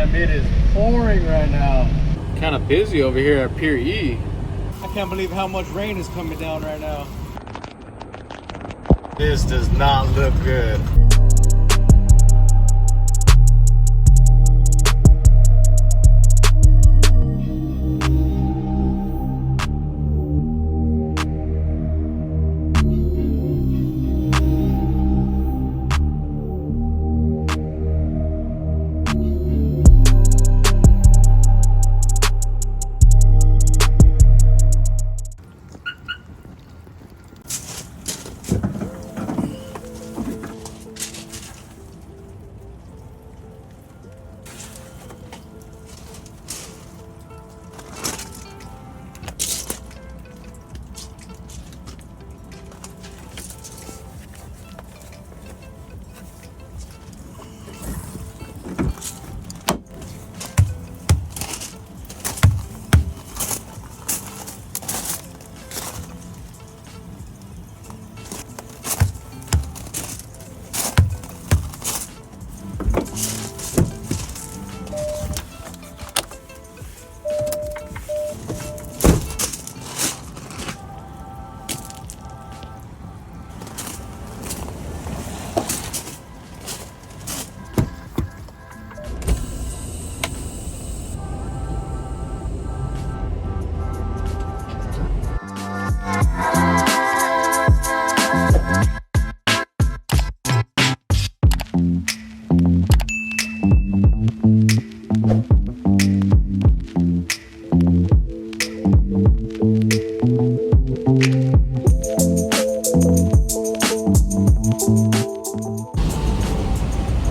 Damn, it is pouring right now. Kind of busy over here at Pier E. I can't believe how much rain is coming down right now. This does not look good.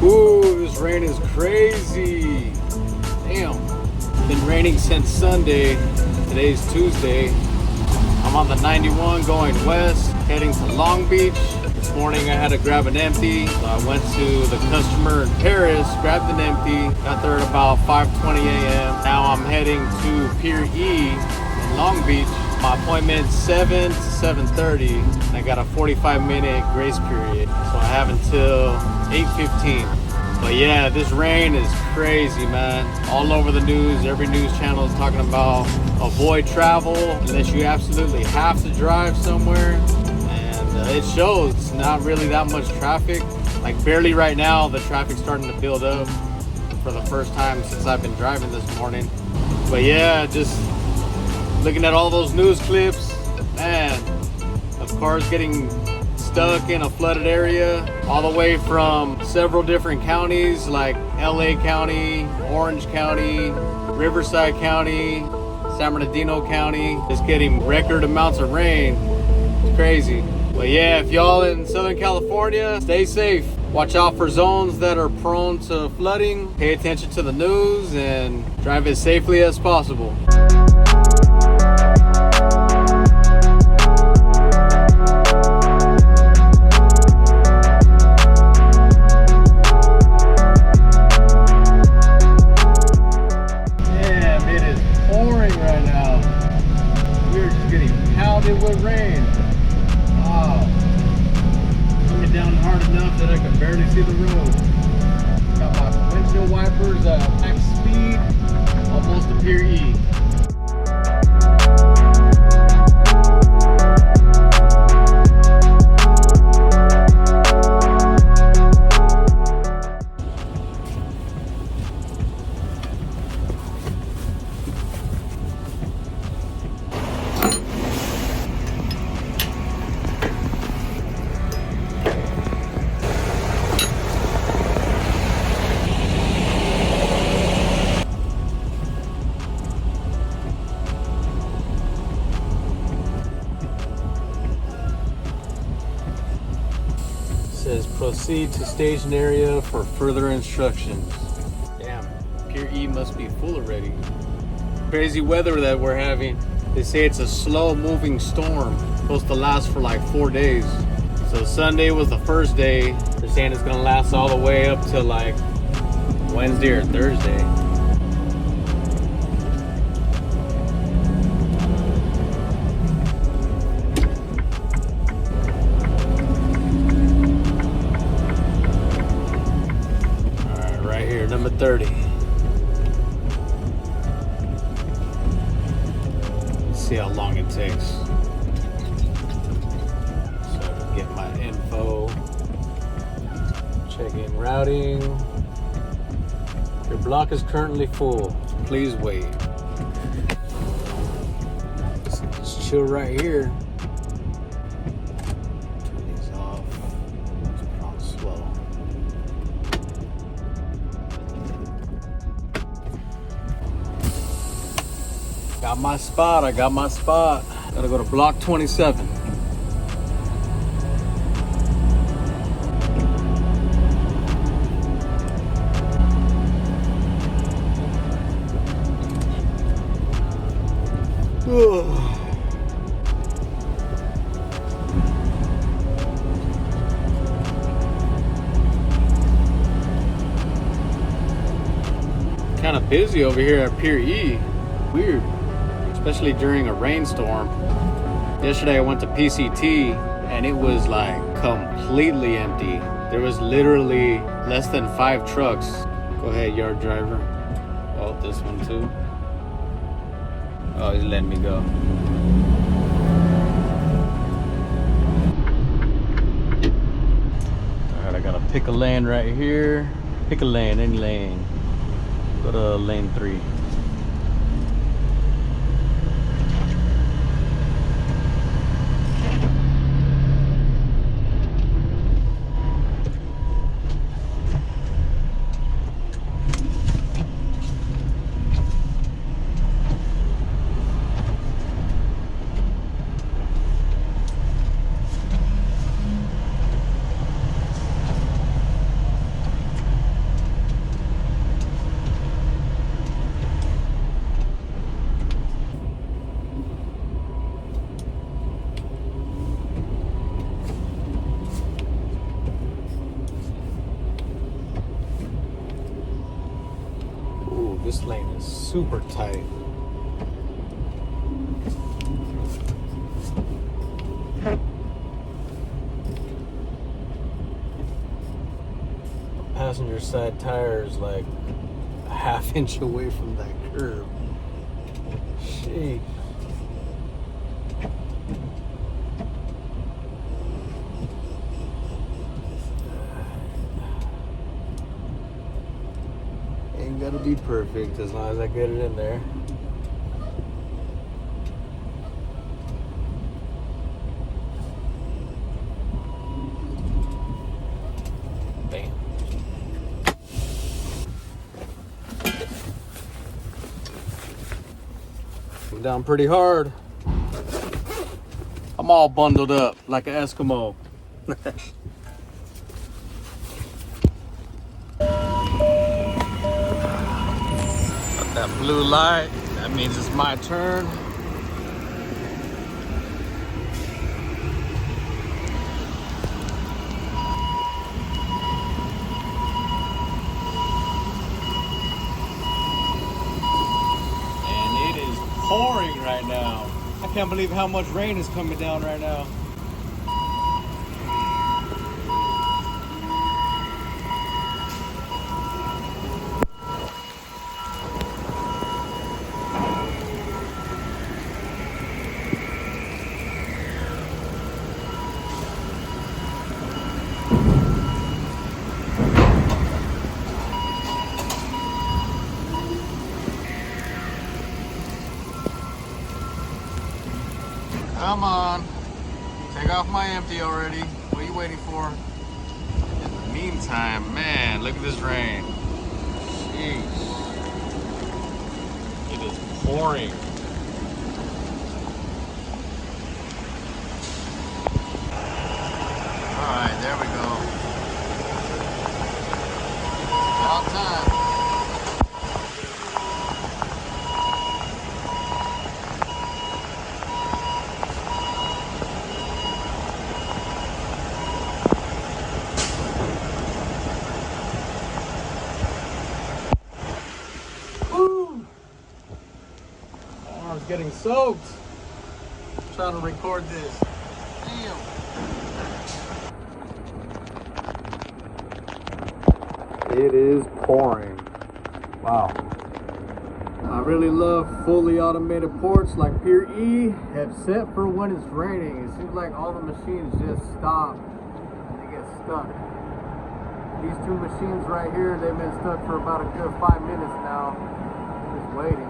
Ooh, this rain is crazy. Damn. Been raining since Sunday. Today's Tuesday. I'm on the 91 going west, heading to Long Beach. This morning I had to grab an empty. So I went to the customer in Paris, grabbed an empty, got there at about 5:20 a.m. Now I'm heading to Pier E in Long Beach. My appointment's 7 to 7:30, and I got a 45-minute grace period. So I have until 8:15. But yeah, this rain is crazy, man. All over the news, every news channel is talking about avoid travel unless you absolutely have to drive somewhere. And it shows. It's not really that much traffic. Like barely right now, the traffic's starting to build up for the first time since I've been driving this morning. But yeah, just looking at all those news clips, man, of cars getting stuck in a flooded area all the way from several different counties like LA County, Orange County, Riverside County, San Bernardino County, just getting record amounts of rain. It's crazy. But yeah, if y'all in Southern California, stay safe. Watch out for zones that are prone to flooding. Pay attention to the news and drive as safely as possible. With rain. Wow. Coming down hard enough that I can barely see the road. Got my windshield wipers at max speed, almost to Pier E. Says proceed to staging area for further instructions. Damn, Pier E must be full already. Crazy weather that we're having. They say it's a slow moving storm, supposed to last for like 4 days. So Sunday was the first day. They're saying it's gonna last all the way up to like Wednesday or Thursday. Number 30. see how long it takes. So I can get my info. Checking routing. Your block is currently full. Please wait. Just chill right here. Turn these off. Let's put on slow. Got my spot. I got my spot. Gotta go to block 27. Kind of busy over here at Pier E. Weird, especially during a rainstorm. Yesterday I went to PCT and it was like completely empty. There was literally less than 5 trucks. Go ahead, yard driver. Oh, this one too. Oh, he's letting me go. Alright, I gotta pick a lane right here. Pick a lane, any lane. Go to lane 3. This lane is super tight. Passenger side tire is like a ½ inch away from that curb. Sheesh. Ain't gotta be perfect as long as I get it in there. Bam. I'm down pretty hard. I'm all bundled up like an Eskimo. That blue light, that means it's my turn. And it is pouring right now. I can't believe how much rain is coming down right now. Come on, take off my empty already. What are you waiting for? In the meantime, man, look at this rain. Jeez. It is pouring. All right, there we go. About time. Getting soaked. I'm trying to record this. Damn. It is pouring. Wow. I really love fully automated ports like Pier E, except for when it's raining. It seems like all the machines just stop and they get stuck. These two machines right here, they've been stuck for about a good 5 minutes now, just waiting.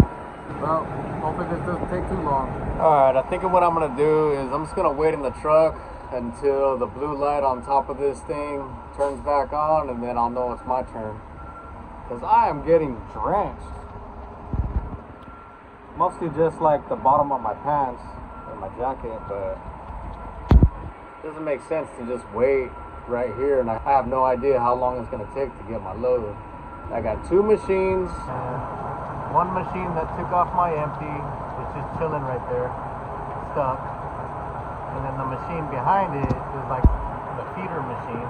Well, hopefully this doesn't take too long. Alright, I think what I'm gonna do is I'm just gonna wait in the truck until the blue light on top of this thing turns back on, and then I'll know it's my turn. Because I am getting drenched. Mostly just like the bottom of my pants and my jacket, but it doesn't make sense to just wait right here, and I have no idea how long it's gonna take to get my load. I got two machines. One machine that took off my empty, it's just chilling right there, stuck. And then the machine behind it is like the feeder machine,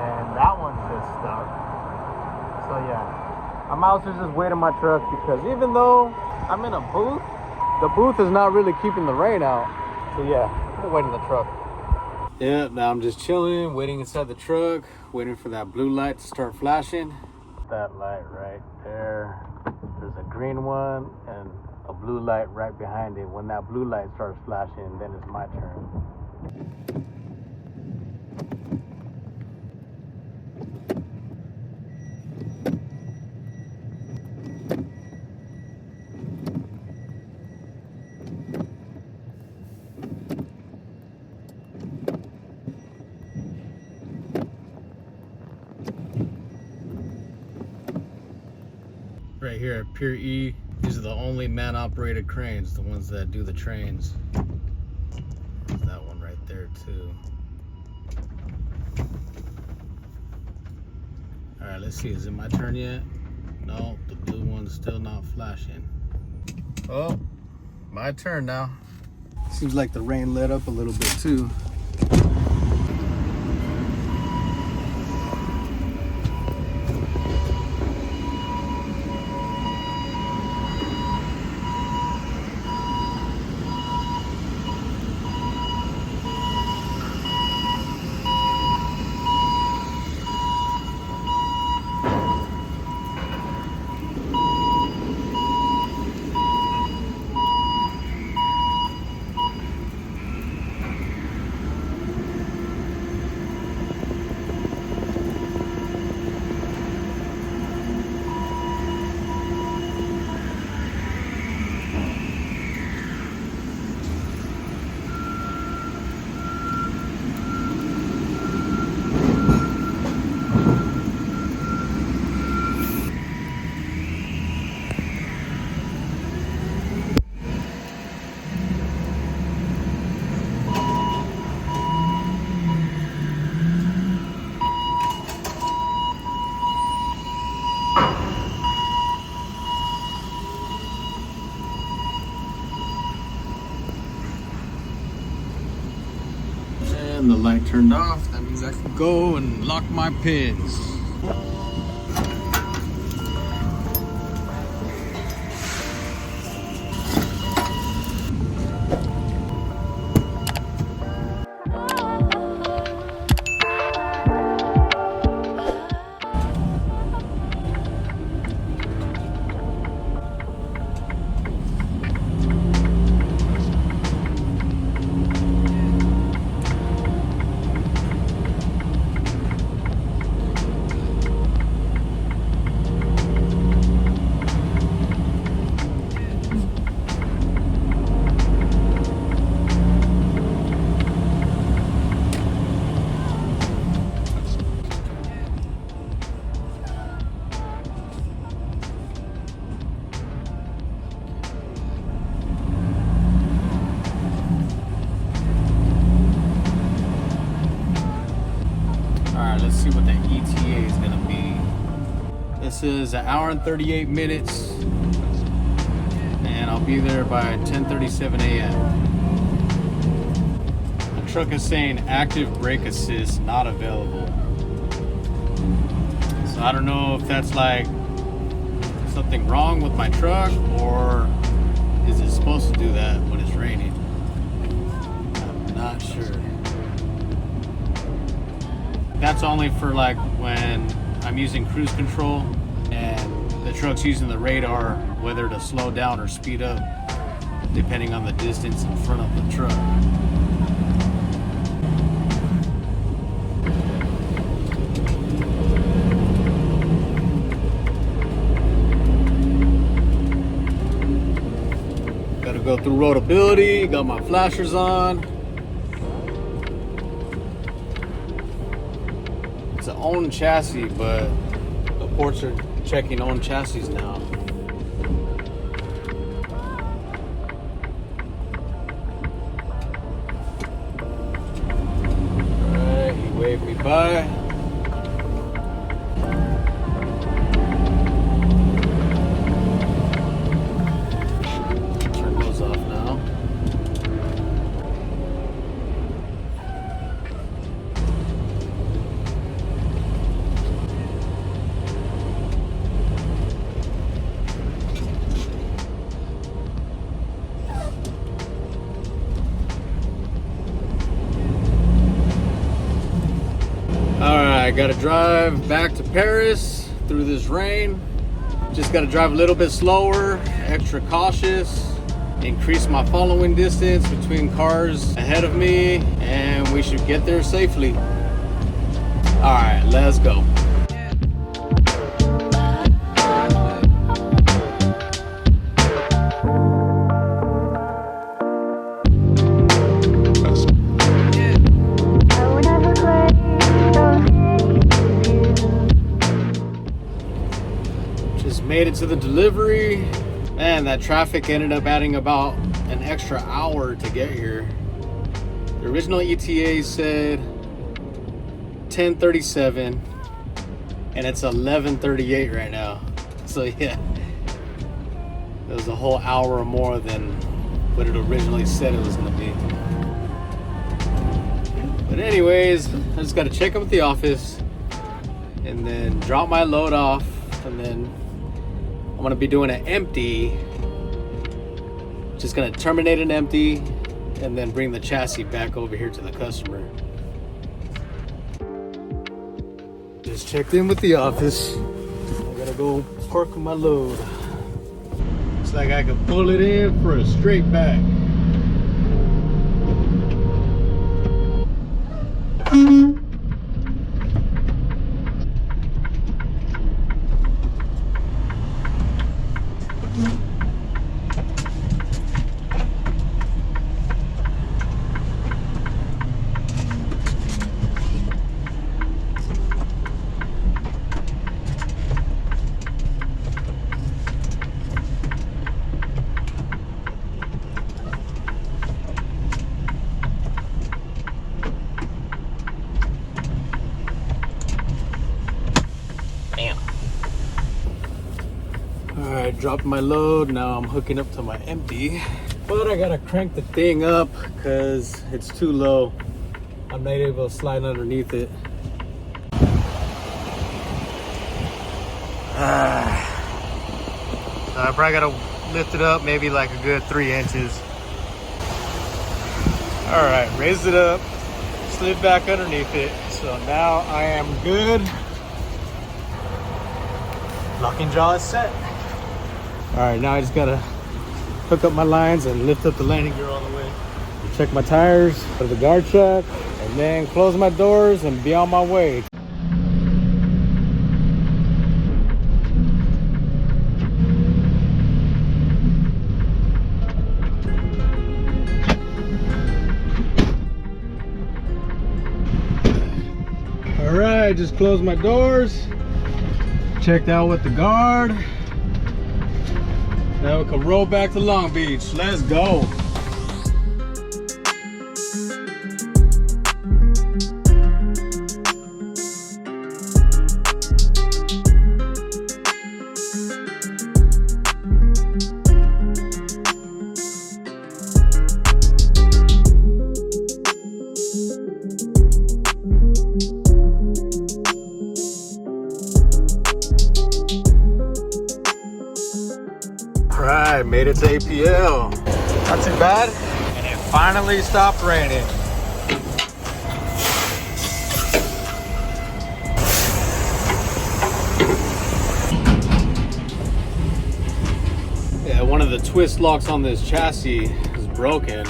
and that one's just stuck. So yeah, I'm out to just wait in my truck because even though I'm in a booth, the booth is not really keeping the rain out. So yeah, I'm gonna wait in the truck. Yeah, now I'm just chilling, waiting inside the truck, waiting for that blue light to start flashing. That light right there, there's a green one and a blue light right behind it. When that blue light starts flashing, then it's my turn. Right here at Pier E, these are the only man-operated cranes, the ones that do the trains. There's that one right there too. All right, let's see, is it my turn yet? No, the blue one's still not flashing. Oh, my turn now. Seems like the rain let up a little bit too. And the light turned off. That means I can go and lock my pins. Let's see what the ETA is gonna be. This is 1 hour and 38 minutes, and I'll be there by 10:37 a.m. The truck is saying active brake assist not available. So I don't know if that's like something wrong with my truck, or is it supposed to do that when it's raining? I'm not sure. That's only for like when I'm using cruise control and the truck's using the radar whether to slow down or speed up depending on the distance in front of the truck. Gotta go through roadability, got my flashers on. It's an own chassis, but the ports are checking own chassis now. Alright, he waved me by. Turn those off now. Alright, I gotta drive back to Paris through this rain. Just gotta drive a little bit slower, extra cautious, increase my following distance between cars ahead of me, and we should get there safely. Alright, let's go. Made it to the delivery. Man, that traffic ended up adding about an extra hour to get here. The original ETA said 10:37 and it's 11:38 right now. So yeah, it was a whole hour or more than what it originally said it was gonna be. But anyways, I just gotta check up at the office and then drop my load off, and then I'm gonna be doing an empty. Just gonna terminate an empty and then bring the chassis back over here to the customer. Just checked in with the office. I gotta go park my load. Looks like I can pull it in for a straight back. Alright, dropped my load. Now I'm hooking up to my empty. But I gotta crank the thing up because it's too low. I'm not able to slide underneath it. I probably gotta lift it up maybe like a good 3 inches. Alright, raised it up, slid back underneath it. So now I am good. Locking jaw is set. Alright, now I just gotta hook up my lines and lift up the landing gear all the way. Check my tires for the guard check, and then close my doors and be on my way. Alright, just closed my doors. Checked out with the guard. Now we can roll back to Long Beach. Let's go. Alright, made it to APL. Not too bad. And it finally stopped raining. the twist locks on this chassis is broken.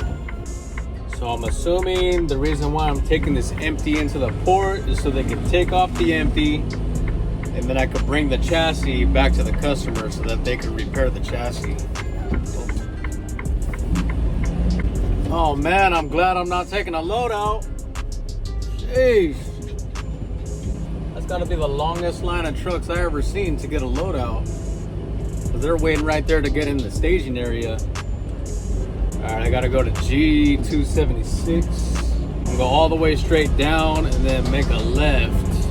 So I'm assuming the reason why I'm taking this empty into the port is so they can take off the empty, and then I could bring the chassis back to the customer so that they can repair the chassis. Oh man, I'm glad I'm not taking a load out. Jeez. That's gotta be the longest line of trucks I ever seen to get a load out. Cause they're waiting right there to get in the staging area. All right, I gotta go to G276. I'm gonna go all the way straight down and then make a left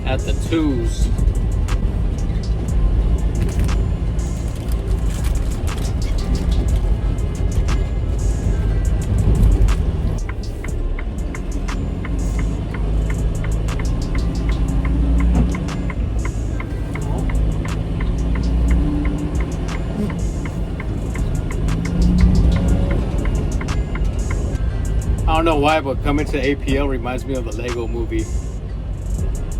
at the twos. I don't know why, but coming to APL reminds me of the Lego movie.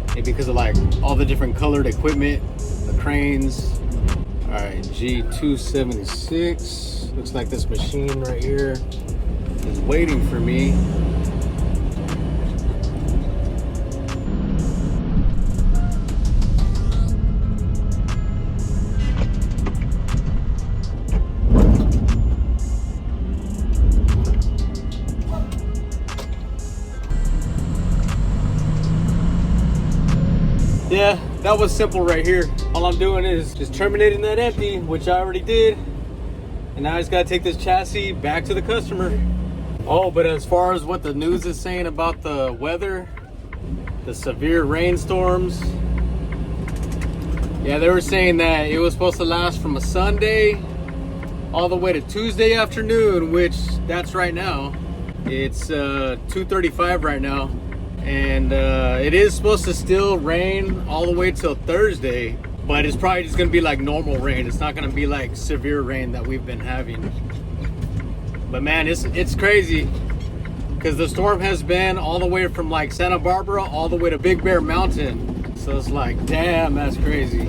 Maybe because of like all the different colored equipment, the cranes. All right, G276. Looks like this machine right here is waiting for me. Yeah, that was simple right here. All I'm doing is just terminating that empty, which I already did. And now I just gotta take this chassis back to the customer. Oh, but as far as what the news is saying about the weather, the severe rainstorms, yeah, they were saying that it was supposed to last from a Sunday all the way to Tuesday afternoon, which that's right now. It's 2:35 right now. And it is supposed to still rain all the way till Thursday, but it's probably just gonna be like normal rain. It's not gonna be like severe rain that we've been having. But man, it's crazy because the storm has been all the way from like Santa Barbara all the way to Big Bear Mountain. So it's like, damn, that's crazy.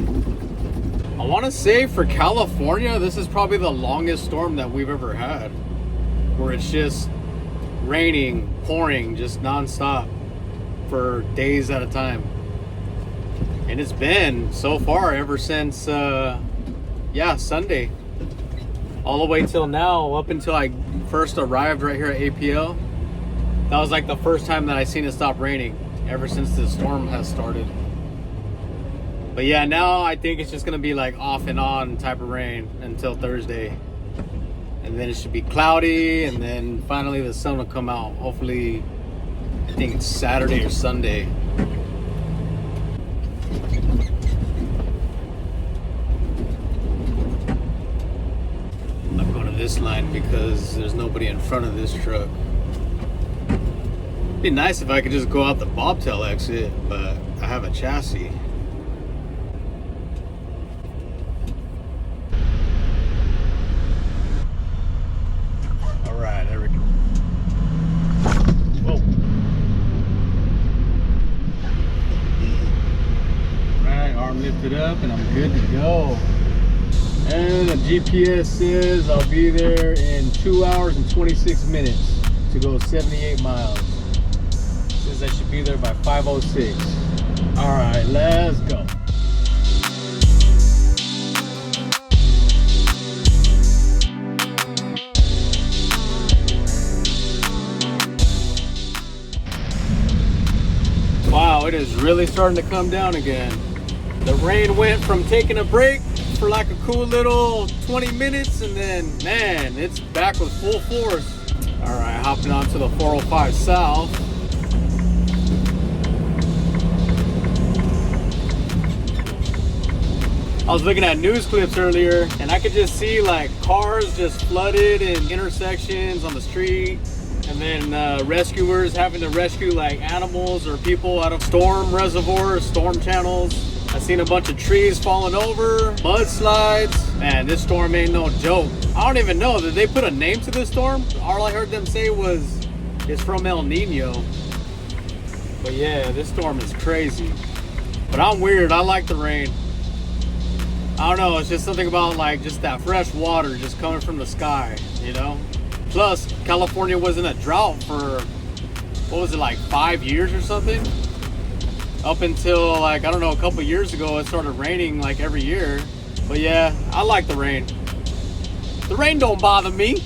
I want to say for California, this is probably the longest storm that we've ever had, where it's just raining, pouring, just nonstop for days at a time. And it's been so far ever since Sunday, all the way till now, up until I first arrived right here at APL. That was like the first time that I seen it stop raining ever since the storm has started. But yeah, now I think it's just gonna be like off and on type of rain until Thursday, and then it should be cloudy, and then finally the sun will come out. Hopefully, I think it's Saturday or Sunday. I'm going to this line because there's nobody in front of this truck. It'd be nice if I could just go out the bobtail exit, but I have a chassis. All right, there we go. Whoa. Arm lifted up and I'm good to go. And the GPS says I'll be there in 2 hours and 26 minutes to go 78 miles. It says I should be there by 5:06. All right, let's go. Wow, it is really starting to come down again. The rain went from taking a break for like a cool little 20 minutes, and then, man, it's back with full force. All right, hopping onto the 405 South. I was looking at news clips earlier, and I could just see like cars just flooded in intersections on the street, and then rescuers having to rescue like animals or people out of storm reservoirs, storm channels. I seen a bunch of trees falling over, mudslides. Man, this storm ain't no joke. I don't even know, did they put a name to this storm? All I heard them say was it's from El Nino. But yeah, this storm is crazy. But I'm weird, I like the rain. I don't know, it's just something about like just that fresh water just coming from the sky, you know? Plus, California was in a drought for, what was it, like 5 years or something? Up until like, I don't know, a couple years ago, it started raining like every year. But yeah, I like the rain. The rain don't bother me.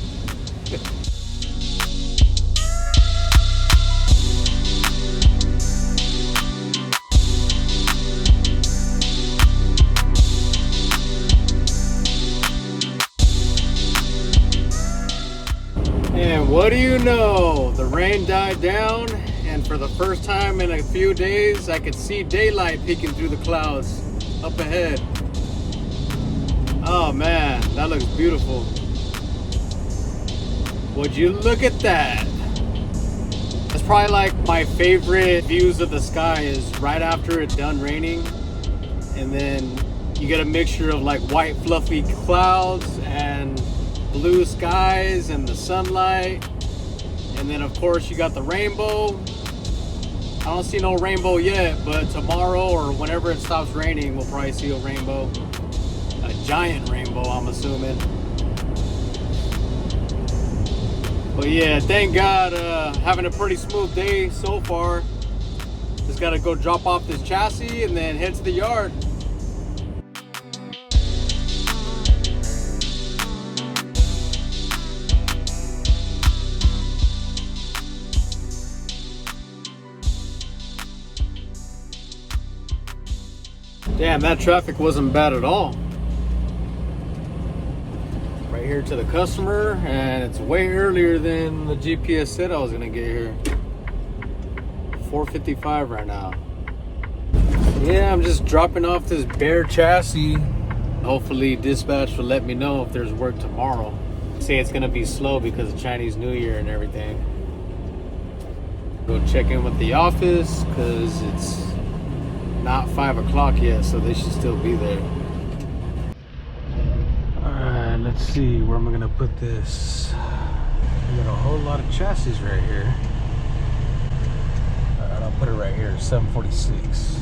And what do you know? The rain died down, and for the first time in a few days, I could see daylight peeking through the clouds up ahead. Oh man, that looks beautiful. Would you look at that? That's probably like my favorite views of the sky is right after it's done raining, and then you get a mixture of like white fluffy clouds and blue skies and the sunlight, and then of course you got the rainbow. I don't see no rainbow yet, but tomorrow or whenever it stops raining, we'll probably see a rainbow. A giant rainbow, I'm assuming. But yeah, thank God, having a pretty smooth day so far. Just gotta go drop off this chassis and then head to the yard. Damn, that traffic wasn't bad at all. Right here to the customer, and it's way earlier than the GPS said I was gonna get here. 4:55 right now. Yeah, I'm just dropping off this bare chassis. Hopefully dispatch will let me know if there's work tomorrow. Say it's gonna be slow because of Chinese New Year and everything. Go check in with the office because it's not 5 o'clock yet, so they should still be there. Alright, let's see, where am I gonna put this? We got a whole lot of chassis right here. Alright, I'll put it right here, 746.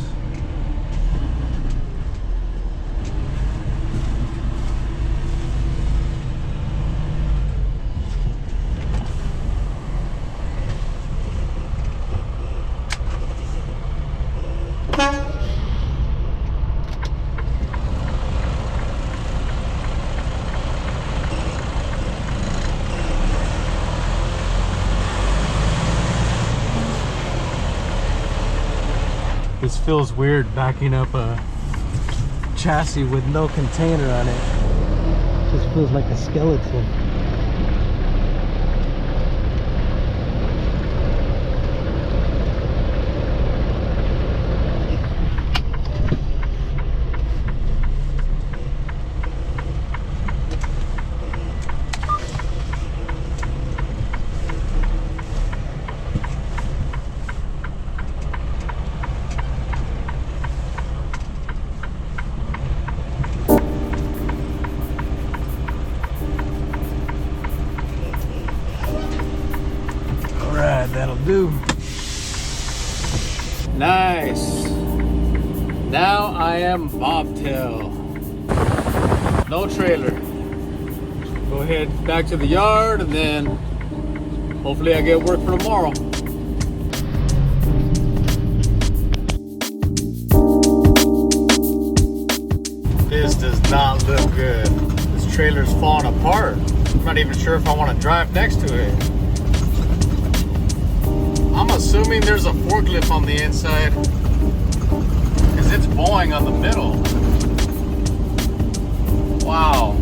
This feels weird backing up a chassis with no container on it. Just feels like a skeleton. That'll do. Nice. Now I am bobtail. No trailer. Go ahead back to the yard and then hopefully I get work for tomorrow. This does not look good. This trailer's falling apart. I'm not even sure if I want to drive next to it. I'm assuming there's a forklift on the inside because it's bowing on the middle. Wow.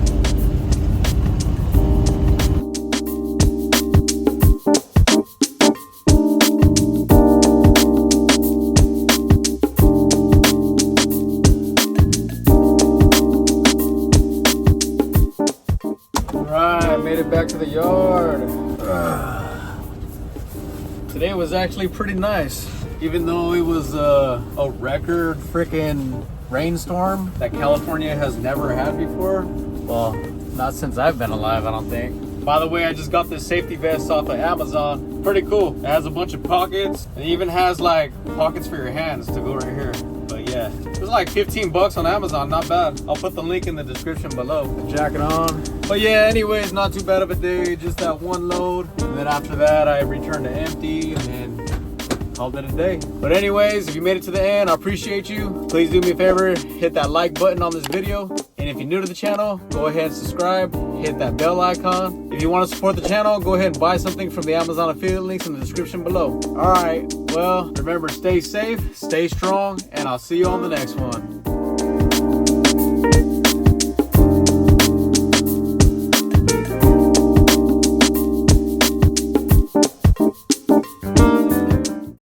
Alright, made it back to the yard. Today was actually pretty nice, even though it was a record freaking rainstorm that California has never had before. Well, not since I've been alive, I don't think. By the way, I just got this safety vest off of Amazon. Pretty cool. It has a bunch of pockets. It even has like pockets for your hands to go right here. But yeah, Yeah, it was like 15 bucks on Amazon, not bad. I'll put the link in the description below. Jacket on. But yeah, anyways, not too bad of a day, just that one load. And then after that, I returned to empty and then called it a day. But anyways, if you made it to the end, I appreciate you. Please do me a favor, hit that like button on this video. And if you're new to the channel, go ahead and subscribe, hit that bell icon. If you want to support the channel, go ahead and buy something from the Amazon affiliate links in the description below. All right, well, remember, stay safe, stay strong, and I'll see you on the next one.